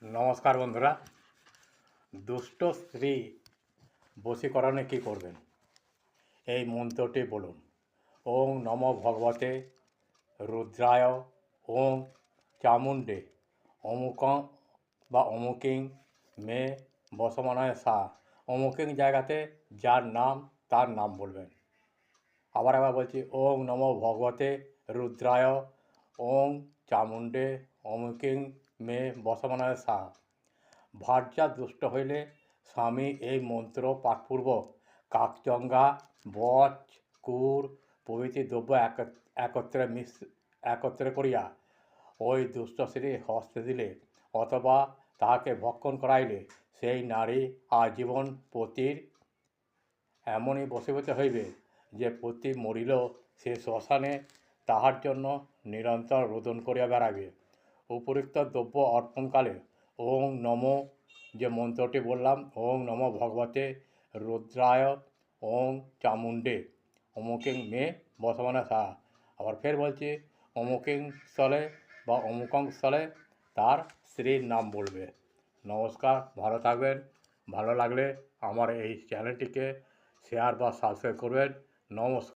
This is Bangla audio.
নমস্কার বন্ধুরা। দুষ্ট স্ত্রী বশীকরণে কী করবেন? এই মন্ত্রটি বলুন। ওং নমো ভগবতে রুদ্রায় ওং চামুণ্ডে অমুকং বা অমুকিং মে বসমানায় সা। অমুকিং জায়গাতে যার নাম তার নাম বলবেন। আবার বলছি, ওং নমো ভগবতে রুদ্রায় ওং চামুণ্ডে অমুকিং মে বসমানায় সা। ভার্যা দুষ্ট হইলে স্বামী এই মন্ত্র পাঠপূর্বক কাকচঙ্গা, বচ, কুর প্রভৃতি দ্রব্য একত্রে করিয়া ওই দুষ্ট স্ত্রীর হস্তে দিলে অথবা তাহাকে ভক্ষণ করাইলে সেই নারী আজীবন পতির এমনই বশীভূত হইবে যে পতি মরিলেও সে শ্মশানে তাহার জন্য নিরন্তর রোদন করিয়া বেড়াইবে। উপরিক্ত দ্রব্য অর্পণকালে ওং নমো যে মন্ত্রটি বললাম, ওং নমো ভগবতে রুদ্রায় ওং চামুণ্ডে অমুকিং মে বসমানা সা। আবার ফের বলছি, অমুকিং স্থলে বা অমুকং স্থলে তার স্ত্রীর নাম বলবে। নমস্কার, ভালো থাকবেন। ভালো লাগলে আমার এই চ্যানেলটিকে শেয়ার বা সাবস্ক্রাইব করবেন। নমস্কার।